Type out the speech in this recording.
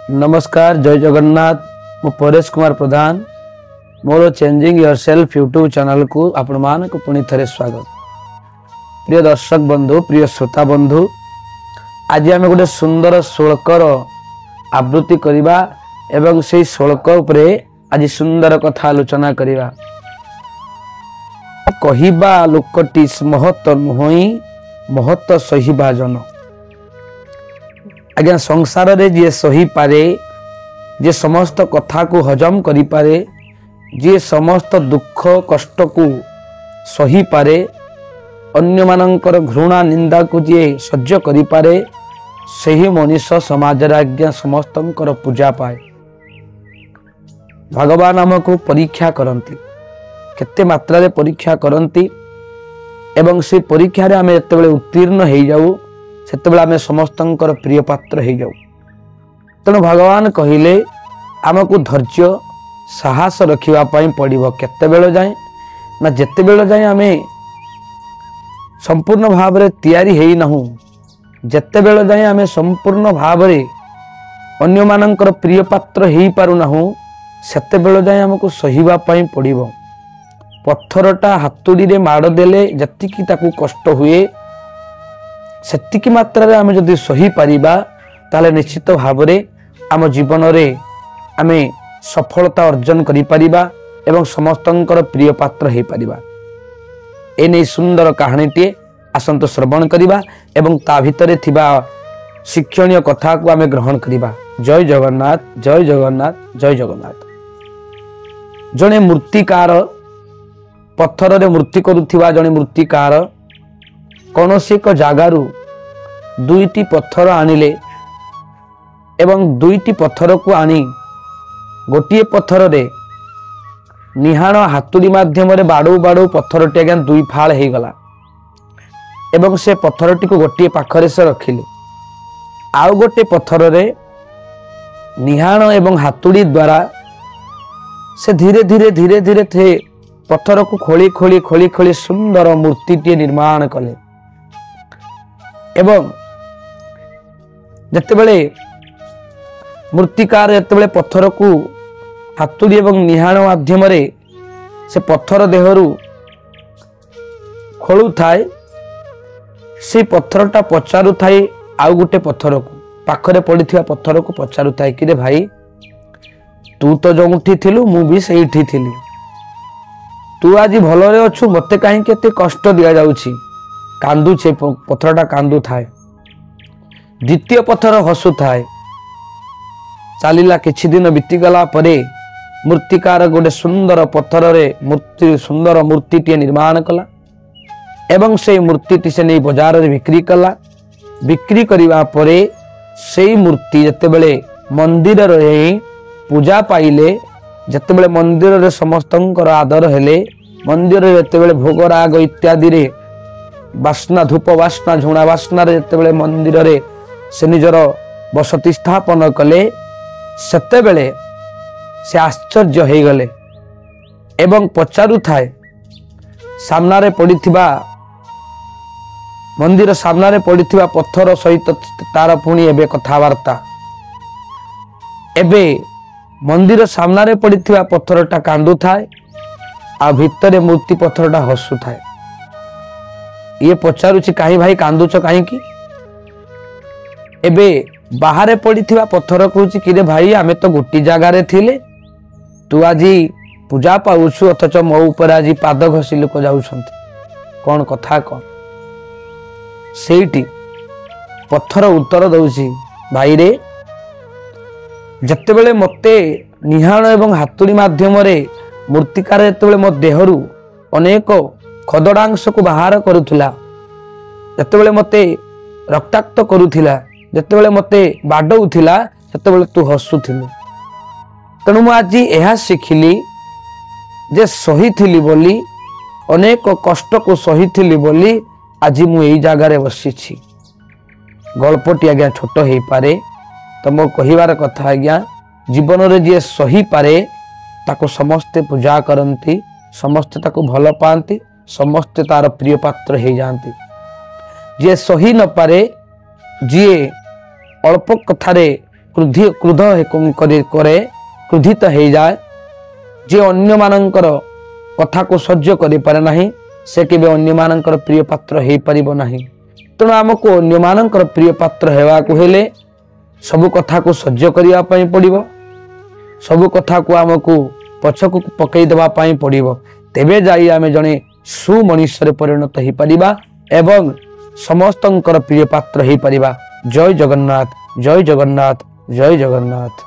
नमस्कार जय जगन्नाथ मु परेश कुमार प्रधान मोर चेंजिंग योरसेल्फ यूट्यूब चैनल को आपण मान को पुणी थे स्वागत। प्रिय दर्शक बंधु प्रिय श्रोता बंधु आज आम गोटे सुंदर श्लोकर आवृत्ति करवा एवं से श्लोक उपरे आज सुंदर कथा आलोचना करवा। कहिबा लोकटी महत्व नुहई महत्व सहिबा जन। आज्ञा संसार रे जे सही पारे जे समस्त कथा को हजम करि पारे जे समस्त दुख कष्ट को सही पारे अन्य मानकर घृणा निंदा को जे सह्य करि पारे सही मनुष्य समाज रे आज्ञा समस्तंकर पूजा पाए। भगवान हमको परीक्षा करंती केते मात्रा रे परीक्षा करंती एवं से परीक्षा रे आमे एतेबेले उत्तीर्ण हे जाऊ सेतेबेले आमे समस्तंकर प्रिय पात्र हे जाऊ। तेणु भगवान कहिले आमको धैर्य साहस रखिबा पई पड़िबो केतेबेले जाए ना जेतेबेले जाए आमे संपूर्ण भाव रे तैयारी हेई नहु जेतेबेले जाए आमे संपूर्ण भाव रे अन्य मानकर प्रिय पात्र हेई पारु नहु सेतेबेले जाए आमको सहिबा पई पड़िबो। पत्थरटा हातुड़ी रे माड़ देले जतिकी ताकू कष्ट हुए सेतिकी मात्रा रे आमे जदि सही पारिबा ताले निश्चित भाव रे आम जीवन रे आमे सफलता अर्जन करि पारिबा एवं समस्तंकर प्रिय पात्र हे पारिबा। एने सुंदर कहानीटी आसंत श्रवण करिबा एवं ता भितरे थिबा शिक्षणीय कथा को आमे ग्रहण करिबा। जय जगन्नाथ जय जगन्नाथ जय जगन्नाथ। जने मूर्तिकार पत्थर रे मूर्ति करुथिबा जने मूर्तिकार कौनसी एक जागारू दुईटी पत्थर आनिले एवं दुईटी पत्थर को आनी गोटे पत्थर रे निहाण हातुड़ी माध्यम रे बाड़ू बाड़ू पत्थर टी आज्ञा दुई फाड़ हो गला एवं से पत्थर टी को गोटे पाखरे से रखिले। आउ गोटे पत्थर रे निहाण एवं हातुड़ी द्वारा से धीरे धीरे धीरे धीरे थे पत्थर को खोली खोली खोली खोली सुंदर मूर्ति टी निर्माण कले एवं जेतेबेले मूर्तिकार जेतेबेले पत्थर को हातुड़ी एवं निहाण माध्यम रे से पत्थर देहरु खोलु थाए से पत्थरटा पचारु थाए आउ गोटे पत्थर को पाखरे पड़िथिबा पत्थर को पचारु थाए कि रे भाई तू तो जोंठी थिलु मु भी सेठी थिली तू आज भलरे अछु मते काहे केते कष्ट दिया जाउछि कांदू छे पत्थरटा कांदू थाए द्वितीय पत्थर हसु थाए। चलिला किछि दिन बीती गला परे मूर्तिकार गोटे सुंदर पत्थर रे मूर्ति सुंदर मूर्ति टी निर्माण कला एवं से मूर्ति टी से नहीं बाजार रे बिक्री कला। बिक्री करिवा परे सेई मूर्ति जतेबेले मंदिर रे पूजा पाइले जतेबेले मंदिर रे समस्तंकर आदर हेले मंदिर रे जतेबेले भोग राग इत्यादि रे बास्ना धूप बास्ना झुणा बास्ना रे जतेबेले मंदिर रे से निजर बसति स्थापन कले सेतेबेले से आश्चर्य हो गले एवं पचारु थाए सामना रे पड़िथिबा मंदिर सामना रे पड़िथिबा पत्थर सहित तार पुणी एबे कथावार्ता एबे मंदिर सामना रे पड़िथिबा पत्थरटा कांदु थाए आ भितरे मूर्ति पत्थरटा हसु थाए। ये पचारुछि काहे भाई कांदुच काहे की एबे बाहर पड़िथिबा पत्थर कहूछि कि रे भाई आमे तो गोटी जगह रे थिले तू आज पूजा पाउछु अथच मो ऊपर आज पाद घसी लोक जाउछंती कौन कथा कौन सेठी पत्थर उत्तर दउछि भाई रे जतेबेले मते निहाण एवं हातुड़ी माध्यम रे मूर्तिकार जतेबेले मो देहरु अनेक खदड़ांश को बाहर करुथिला जतेबेले मते रक्ताक्त करुथिला जतेबेले मते बाडौथिला सेतेबेले तू हसुथिलु। तेणु मु आज यह शिखिली जे सही थिली बोली अनेक कष्ट को सही थिली बोली आज मु एई जगह रे बसिछि। गल्पटी आज्ञा छोट हो पारे तो मो कहिबार कथा आज्ञा जीवन रे जे सही पारे ताको समस्ते पूजा करंती समस्ते ताको भल पाती समस्ते तार प्रिय पात्र हो जाती। जे सही न पारे जी अल्प कथारे क्रोध करे क्रोधित हो जाए जे अन्य मानकर कथा को सह्य करि पारे नाही से केबे अन्य मानकर प्रिय पात्र हो पारिबो नाही। तेणु आमको अन्य मानकर प्रिय पात्र हेवा को हेले सबु कथा को सह्य करिया पई पड़िबो, सबु कथा को आमको पछकु पकई देबा पई पड़िबो। तेबे जाई आमे जणे सुमनुष्य परिणत हो पारिबा एवं समस्तंकर प्रिय पात्र हो पारिबा। जय जगन्नाथ, जय जगन्नाथ, जय जगन्नाथ।